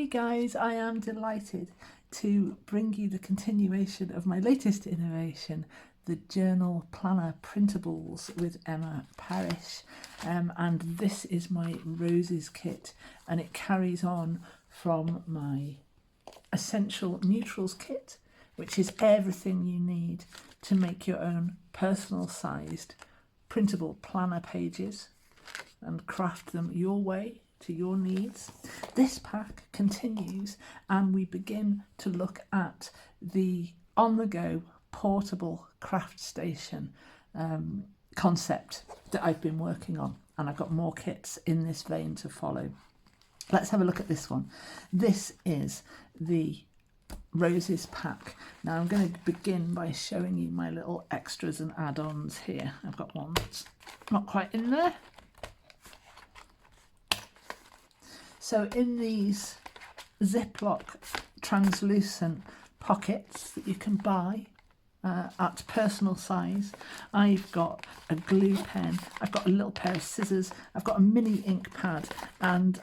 Hey guys, I am delighted to bring you the continuation of my latest innovation, the journal planner printables with Emma Parrish, and this is my roses kit, and it carries on from my essential neutrals kit, which is everything you need to make your own personal sized printable planner pages and craft them your way to your needs. This pack continues and we begin to look at the on-the-go portable craft station concept that I've been working on, and I've got more kits in this vein to follow. Let's have a look at this one. This is the roses pack. Now I'm going to begin by showing you my little extras and add-ons here. I've got one that's not quite in there. So in these Ziploc translucent pockets that you can buy at personal size, I've got a glue pen, I've got a little pair of scissors, I've got a mini ink pad, and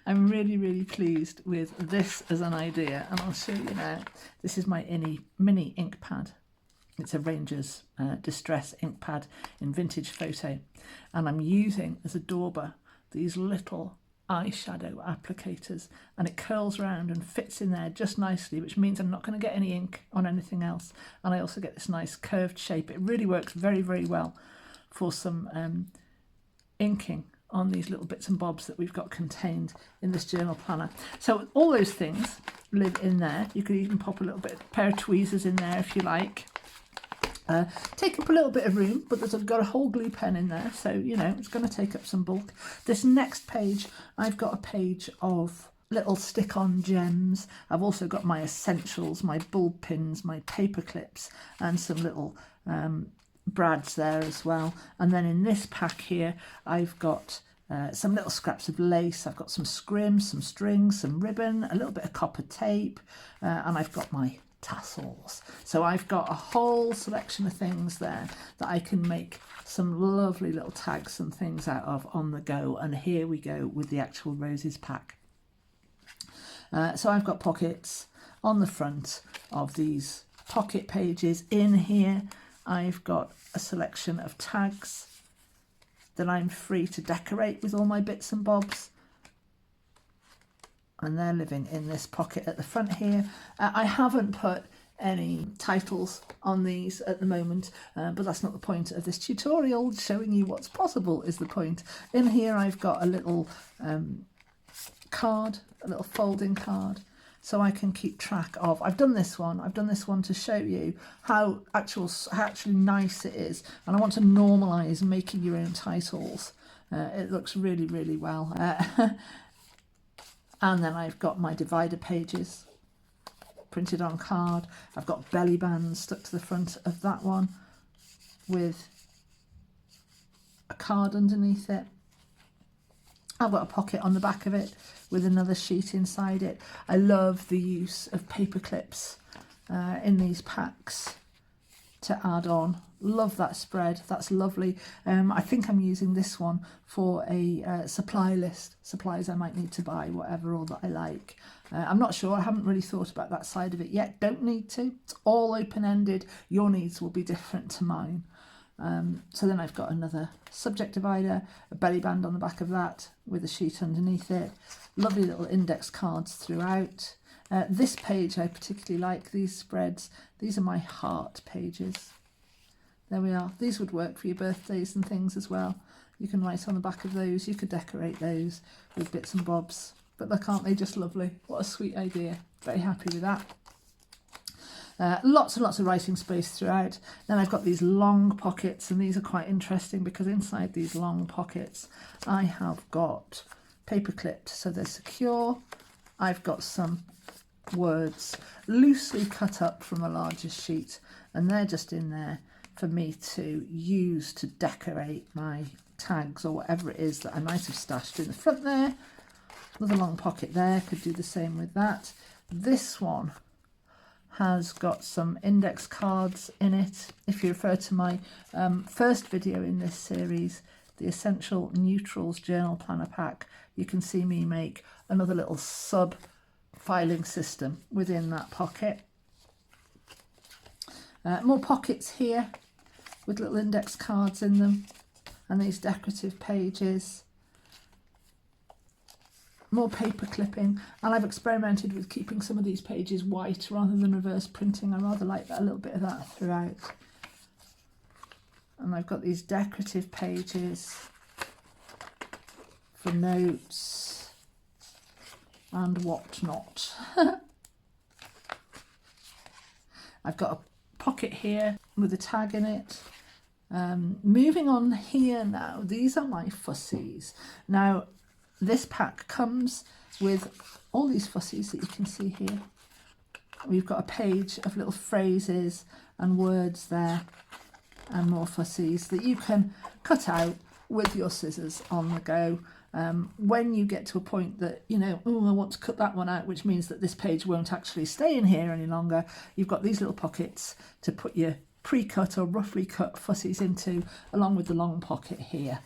I'm really pleased with this as an idea, and I'll show you now. This is my mini ink pad. It's a Ranger's Distress ink pad in vintage photo, and I'm using as a dauber these little eyeshadow applicators, and it curls around and fits in there just nicely, which means I'm not going to get any ink on anything else, and I also get this nice curved shape. It really works very well for some inking on these little bits and bobs that we've got contained in this journal planner. So all those things live in there. You could even pop a little pair of tweezers in there if you like. Take up a little bit of room, but I've got a whole glue pen in there, so you know it's going to take up some bulk. This next page, I've got a page of little stick-on gems. I've also got my essentials, my bulb pins, my paper clips, and some little brads there as well. And then in this pack here, I've got some little scraps of lace. I've got some scrim, some strings, some ribbon, a little bit of copper tape, and I've got my tassels. So I've got a whole selection of things there that I can make some lovely little tags and things out of on the go. And here we go with the actual roses pack. So I've got pockets on the front of these pocket pages. In here I've got a selection of tags that I'm free to decorate with all my bits and bobs, and they're living in this pocket at the front here. I haven't put any titles on these at the moment, but that's not the point of this tutorial. Showing you what's possible is the point. In here I've got a little card, a little folding card, so I can keep track of. I've done this one to show you how actually nice it is, and I want to normalise making your own titles. It looks really well. And then I've got my divider pages printed on card. I've got belly bands stuck to the front of that one with a card underneath it. I've got a pocket on the back of it with another sheet inside it. I love the use of paper clips in these packs to add on. Love that spread, that's lovely. I think I'm using this one for a supply list, supplies I might need to buy, whatever, or that I like. I'm not sure, I haven't really thought about that side of it yet. Don't need to, it's all open-ended. Your needs will be different to mine. So then I've got another subject divider, a belly band on the back of that with a sheet underneath it. Lovely little index cards throughout. This page I particularly like, these spreads. These are my heart pages. There we are. These would work for your birthdays and things as well. You can write on the back of those. You could decorate those with bits and bobs. But look, aren't they just lovely? What a sweet idea. Very happy with that. Lots and lots of writing space throughout. Then I've got these long pockets, and these are quite interesting because inside these long pockets I have got paper clipped so they're secure. I've got some words loosely cut up from a larger sheet, and they're just in there for me to use to decorate my tags or whatever it is that I might have stashed in the front there. Another long pocket there, could do the same with that. This one has got some index cards in it. If you refer to my first video in this series, the Essential Neutrals Journal Planner Pack, you can see me make another little sub filing system within that pocket. More pockets here with little index cards in them, and these decorative pages. More paper clipping, and I've experimented with keeping some of these pages white rather than reverse printing. I rather like that, a little bit of that throughout. And I've got these decorative pages for notes and whatnot. I've got a pocket here with a tag in it. Moving on here now, these are my fussies. Now, this pack comes with all these fussies that you can see here. We've got a page of little phrases and words there, and more fussies that you can cut out with your scissors on the go. When you get to a point that, you know, oh, I want to cut that one out, which means that this page won't actually stay in here any longer, you've got these little pockets to put your pre-cut or roughly cut fussies into, along with the long pocket here.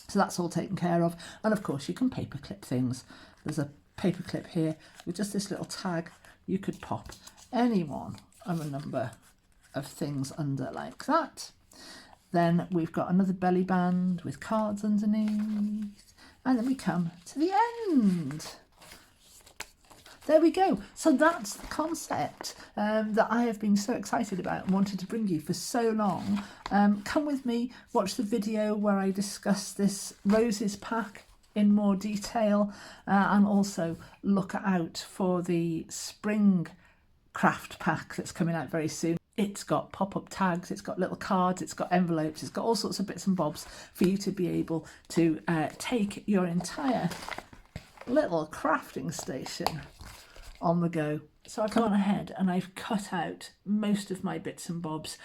So that's all taken care of. And of course you can paper clip things. There's a paper clip here with just this little tag. You could pop any one of a number of things under like that. Then we've got another belly band with cards underneath, and then we come to the end. There we go. So that's the concept that I have been so excited about and wanted to bring you for so long. Come with me, watch the video where I discuss this roses pack in more detail, and also look out for the spring craft pack that's coming out very soon. It's got pop-up tags, it's got little cards, it's got envelopes, it's got all sorts of bits and bobs for you to be able to take your entire little crafting station on the go. So I've gone ahead and I've cut out most of my bits and bobs.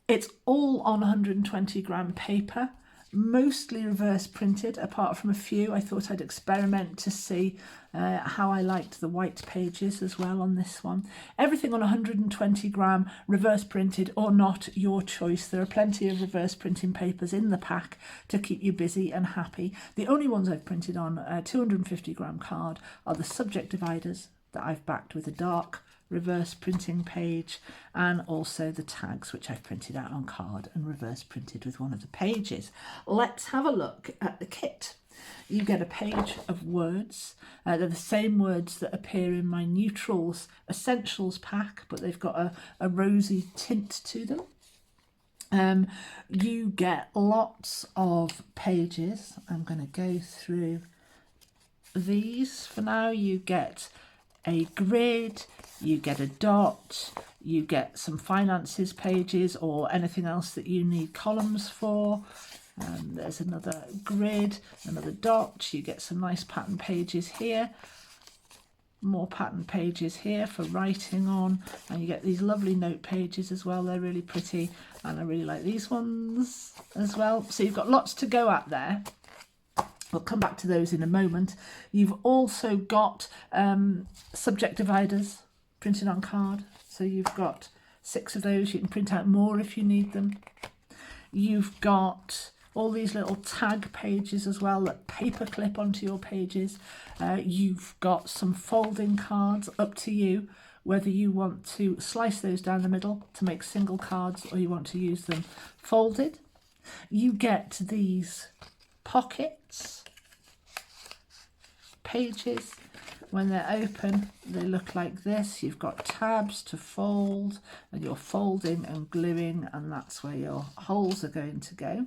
It's all on 120 gram paper, mostly reverse printed, apart from a few. I thought I'd experiment to see how I liked the white pages as well on this one. Everything on 120 gram, reverse printed or not, your choice. There are plenty of reverse printing papers in the pack to keep you busy and happy. The only ones I've printed on a 250 gram card are the subject dividers that I've backed with a dark reverse printing page, and also the tags which I've printed out on card and reverse printed with one of the pages. Let's have a look at the kit. You get a page of words. They're the same words that appear in my Neutrals Essentials pack, but they've got a rosy tint to them. You get lots of pages. I'm going to go through these for now. You get a grid, you get a dot, you get some finances pages or anything else that you need columns for. There's another grid, another dot, you get some nice pattern pages here, more pattern pages here for writing on, and you get these lovely note pages as well. They're really pretty, and I really like these ones as well. So you've got lots to go at there. We'll come back to those in a moment. You've also got subject dividers printed on card. So you've got 6 of those. You can print out more if you need them. You've got all these little tag pages as well that paper clip onto your pages. You've got some folding cards, up to you whether you want to slice those down the middle to make single cards or you want to use them folded. You get these pockets pages. When they're open, they look like this. You've got tabs to fold, and you're folding and gluing, and that's where your holes are going to go.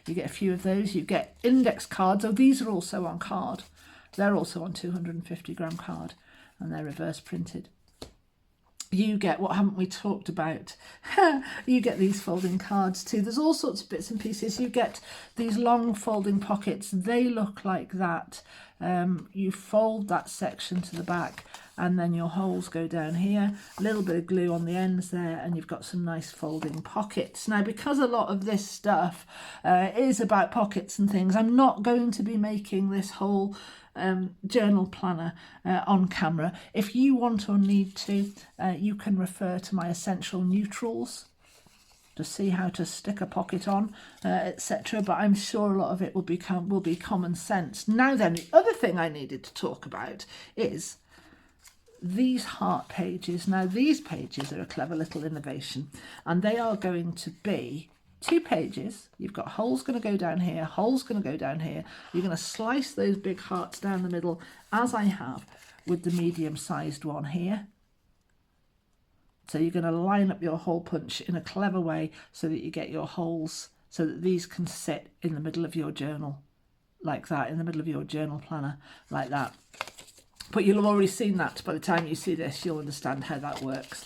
You get a few of those. You get index cards. Oh, these are also on card. They're also on 250 gram card, and they're reverse printed. You get, what haven't we talked about? You get these folding cards too. There's all sorts of bits and pieces. You get these long folding pockets. They look like that. You fold that section to the back, and then your holes go down here. A little bit of glue on the ends there, and you've got some nice folding pockets. Now, because a lot of this stuff is about pockets and things, I'm not going to be making this whole journal planner on camera. If you want or need to, you can refer to my essential neutrals to see how to stick a pocket on, etc. But I'm sure a lot of it will be common sense. Now then, the other thing I needed to talk about is these heart pages. Now these pages are a clever little innovation, and they are going to be 2 pages. You've got holes going to go down here, holes going to go down here. You're going to slice those big hearts down the middle, as I have with the medium-sized one here. So you're going to line up your hole punch in a clever way so that you get your holes, so that these can sit in the middle of your journal like that, in the middle of your journal planner like that. But you'll have already seen that. By the time you see this, you'll understand how that works.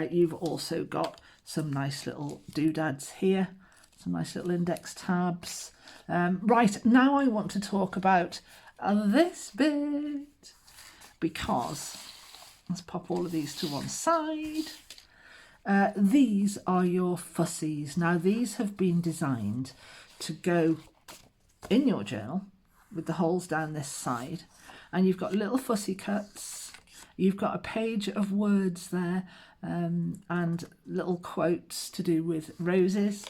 You've also got some nice little doodads here, some nice little index tabs. Right, now I want to talk about this bit, because let's pop all of these to one side. These are your fussies. Now these have been designed to go in your journal with the holes down this side, and you've got little fussy cuts. You've got a page of words there, and little quotes to do with roses.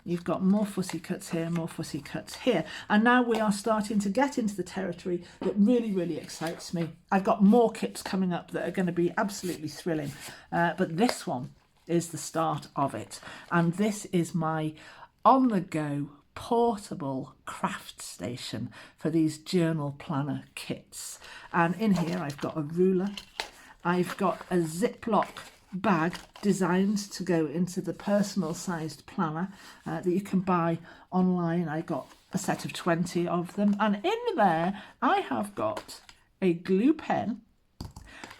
You've got more fussy cuts here, more fussy cuts here. And now we are starting to get into the territory that really, really excites me. I've got more kits coming up that are going to be absolutely thrilling. But this one is the start of it. And this is my on-the-go portable craft station for these journal planner kits. And in here I've got a ruler. I've got a Ziploc bag designed to go into the personal sized planner that you can buy online. I got a set of 20 of them, and in there I have got a glue pen,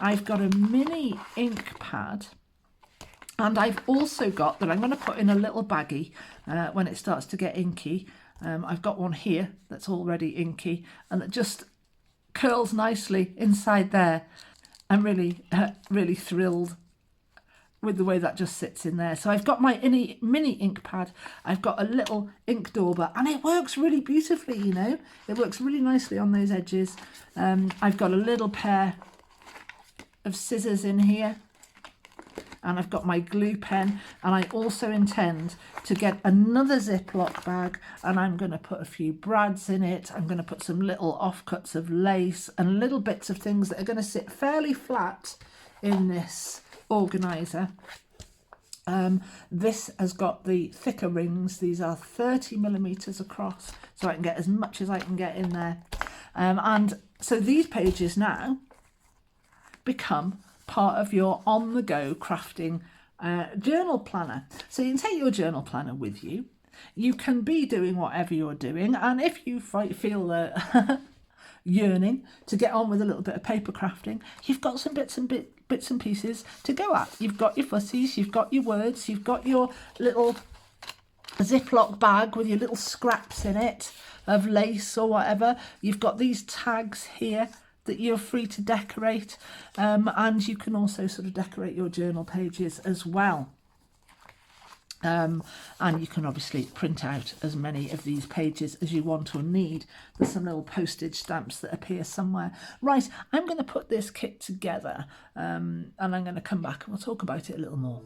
I've got a mini ink pad, and I've also got, that I'm going to put in a little baggie when it starts to get inky. I've got one here that's already inky and that just curls nicely inside there. I'm really really thrilled with the way that just sits in there. So I've got my mini ink pad, I've got a little ink dauber, and it works really beautifully, you know. It works really nicely on those edges. I've got a little pair of scissors in here, and I've got my glue pen, and I also intend to get another Ziploc bag, and I'm going to put a few brads in it. I'm going to put some little offcuts of lace and little bits of things that are going to sit fairly flat in this organizer. This has got the thicker rings. These are 30mm across, so I can get as much as I can get in there. And so these pages now become part of your on-the-go crafting journal planner. So you can take your journal planner with you. You can be doing whatever you're doing, and if you feel yearning to get on with a little bit of paper crafting, you've got some bits and pieces to go at. You've got your fussies, you've got your words, you've got your little Ziploc bag with your little scraps in it of lace or whatever. You've got these tags here that you're free to decorate, and you can also sort of decorate your journal pages as well. And you can obviously print out as many of these pages as you want or need. There's some little postage stamps that appear somewhere. Right, I'm going to put this kit together, and I'm going to come back and we'll talk about it a little more.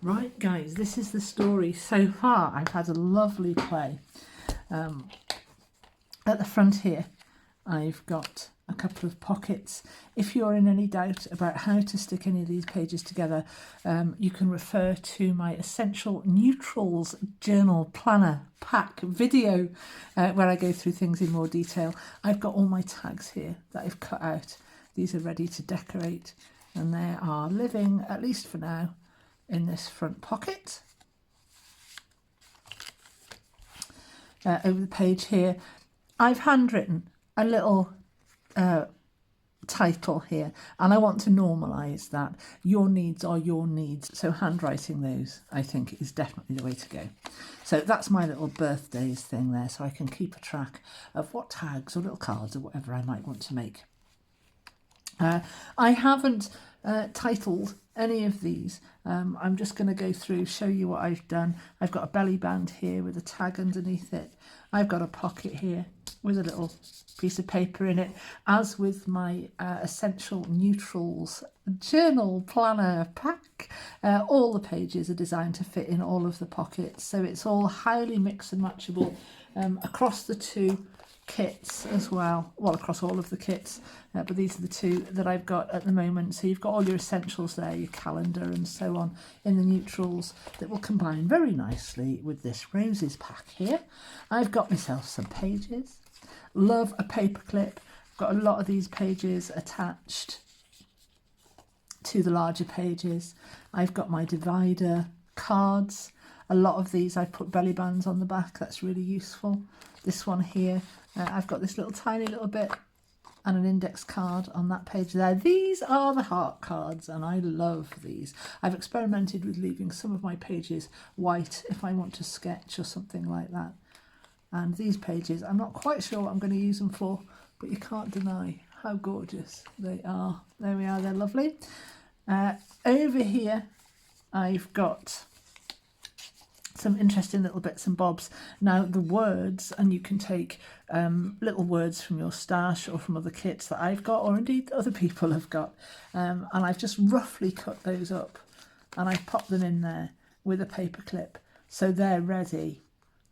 Right guys, this is the story so far. I've had a lovely play. At the front here I've got a couple of pockets. If you're in any doubt about how to stick any of these pages together, you can refer to my Essential Neutrals Journal Planner Pack video where I go through things in more detail. I've got all my tags here that I've cut out. These are ready to decorate and they are living, at least for now, in this front pocket. Over the page here I've handwritten a little title here, and I want to normalise that. Your needs are your needs, so handwriting those I think is definitely the way to go. So that's my little birthdays thing there, so I can keep a track of what tags or little cards or whatever I might want to make. I haven't titled any of these. I'm just going to go through, show you what I've done. I've got a belly band here with a tag underneath it. I've got a pocket here with a little piece of paper in it, as with my Essential Neutrals Journal Planner Pack. All the pages are designed to fit in all of the pockets, so it's all highly mix and matchable across the two kits as well, across all of the kits, but these are the two that I've got at the moment. So you've got all your essentials there, your calendar and so on in the neutrals that will combine very nicely with this roses pack here. I've got myself some pages. Love a paper clip. I've got a lot of these pages attached to the larger pages. I've got my divider cards. A lot of these I've put belly bands on the back. That's really useful. This one here, I've got this little tiny little bit and an index card on that page there. These are the heart cards and I love these. I've experimented with leaving some of my pages white if I want to sketch or something like that. And these pages, I'm not quite sure what I'm going to use them for, but you can't deny how gorgeous they are. There we are, they're lovely. Over here, I've got some interesting little bits and bobs. Now the words, and you can take little words from your stash or from other kits that I've got, or indeed other people have got, and I've just roughly cut those up and I've popped them in there with a paper clip, so they're ready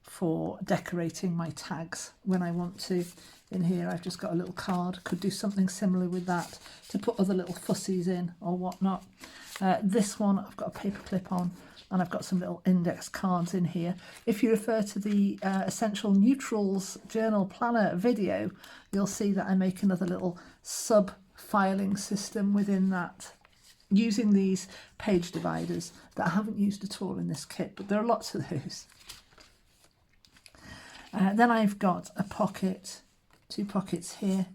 for decorating my tags when I want to. In here I've just got a little card, could do something similar with that to put other little fussies in or whatnot. This one I've got a paper clip on, and I've got some little index cards in here. If you refer to the Essential Neutrals Journal Planner video, you'll see that I make another little sub-filing system within that, using these page dividers that I haven't used at all in this kit, but there are lots of those. Then I've got a pocket, two pockets here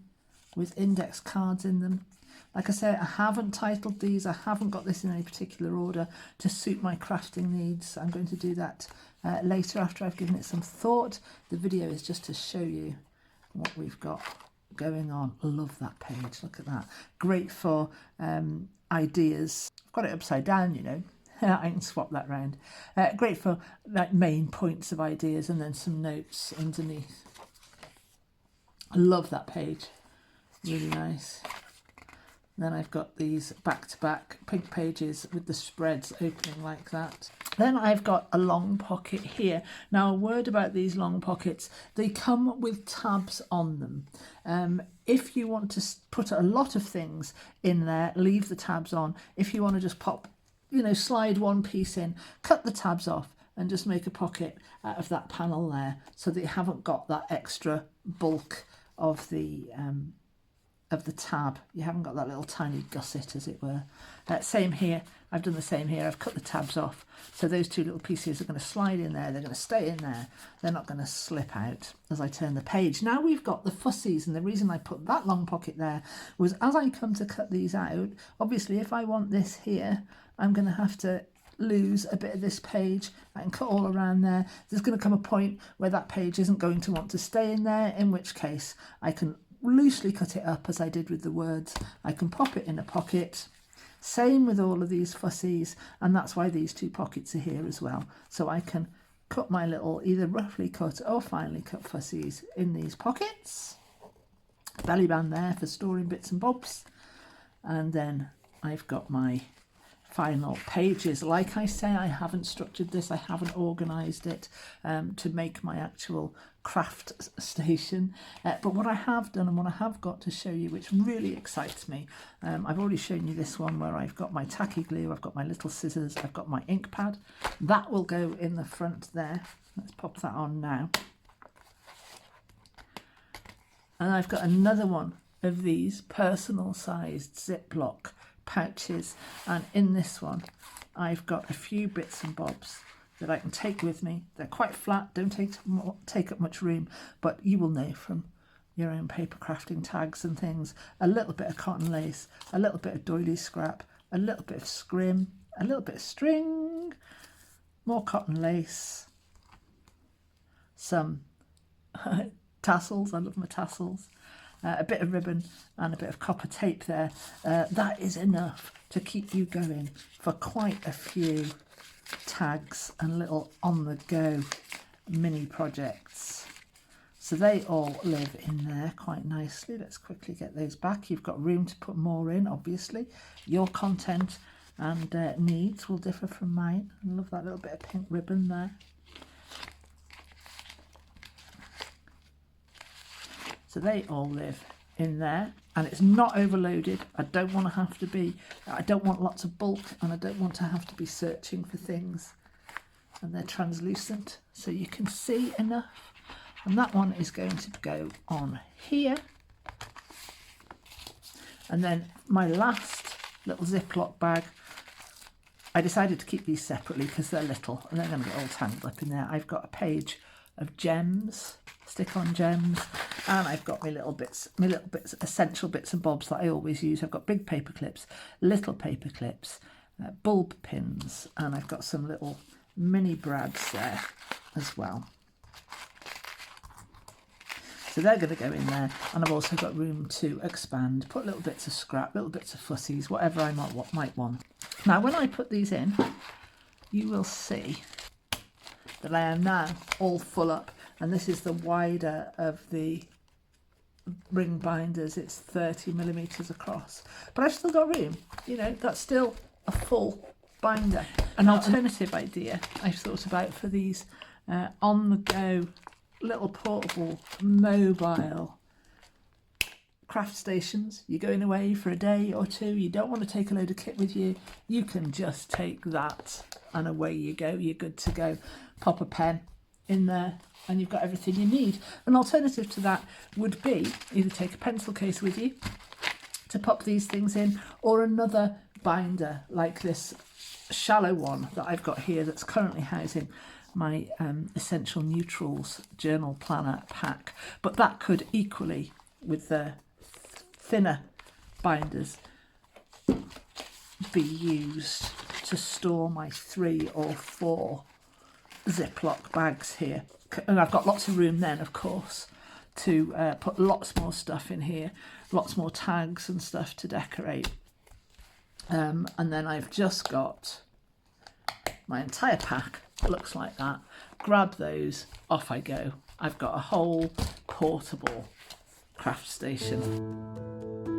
with index cards in them. Like I say, I haven't titled these. I haven't got this in any particular order to suit my crafting needs. I'm going to do that later after I've given it some thought. The video is just to show you what we've got going on. Love that page. Look at that. Great for ideas. I've got it upside down, you know. I can swap that round. Great for like main points of ideas and then some notes underneath. I love that page. Really nice. Then I've got these back-to-back pink pages with the spreads opening like that. Then I've got a long pocket here. Now, a word about these long pockets. They come with tabs on them. If you want to put a lot of things in there, leave the tabs on. If you want to just pop, you know, slide one piece in, cut the tabs off and just make a pocket out of that panel there so that you haven't got that extra bulk of the tab. You haven't got that little tiny gusset, as it were. Same here. I've done the same here. I've cut the tabs off, so those two little pieces are going to slide in there. They're going to stay in there. They're not going to slip out as I turn the page. Now we've got the fussies, and the reason I put that long pocket there was as I come to cut these out, obviously if I want this here, I'm going to have to lose a bit of this page. I can cut all around there. There's going to come a point where that page isn't going to want to stay in there, in which case I can loosely cut it up as I did with the words. I can pop it in a pocket. Same with all of these fussies, and that's why these two pockets are here as well. So I can cut my little either roughly cut or finely cut fussies in these pockets. Belly band there for storing bits and bobs. And then I've got my final pages. Like I say, I haven't structured this, I haven't organised it to make my actual craft station, but what I have done and what I have got to show you, which really excites me, I've already shown you this one where I've got my tacky glue, I've got my little scissors, I've got my ink pad. That will go in the front there. Let's pop that on now. And I've got another one of these personal sized Ziploc pouches, and in this one I've got a few bits and bobs that I can take with me. They're quite flat, don't take up much room, but you will know from your own paper crafting tags and things. A little bit of cotton lace, a little bit of doily scrap, a little bit of scrim, a little bit of string, more cotton lace, some tassels, I love my tassels, a bit of ribbon and a bit of copper tape there. That is enough to keep you going for quite a few tags and little on-the-go mini projects. So they all live in there quite nicely. Let's quickly get those back. You've got room to put more in, obviously. Your content and needs will differ from mine. I love that little bit of pink ribbon there. So they all live in there, and it's not overloaded. I don't want lots of bulk, and I don't want to have to be searching for things. And they're translucent, so you can see enough. And that one is going to go on here. And then my last little Ziploc bag, I decided to keep these separately because they're little and they're going to get all tangled up in there. I've got a page of gems, stick-on gems, and I've got my little bits, essential bits and bobs that I always use. I've got big paper clips, little paper clips, bulb pins, and I've got some little mini brads there as well. So they're going to go in there, and I've also got room to expand, put little bits of scrap, little bits of fussies, whatever I might want. Now when I put these in, you will see that I am now all full up, and this is the wider of the ring binders. It's 30mm across, but I've still got room, you know, that's still a full binder. An alternative idea I've thought about for these on the go little portable mobile craft stations. You're going away for a day or two, you don't want to take a load of kit with you, you can just take that and away you go, you're good to go. Pop a pen in there and you've got everything you need. An alternative to that would be either take a pencil case with you to pop these things in, or another binder like this shallow one that I've got here that's currently housing my Essential Neutrals journal planner pack. But that could equally, with the thinner binders, be used to store my 3 or 4 Ziploc bags here. And I've got lots of room then, of course, to put lots more stuff in here, lots more tags and stuff to decorate. And then I've just got my entire pack, looks like that. Grab those, off I go. I've got a whole portable craft station.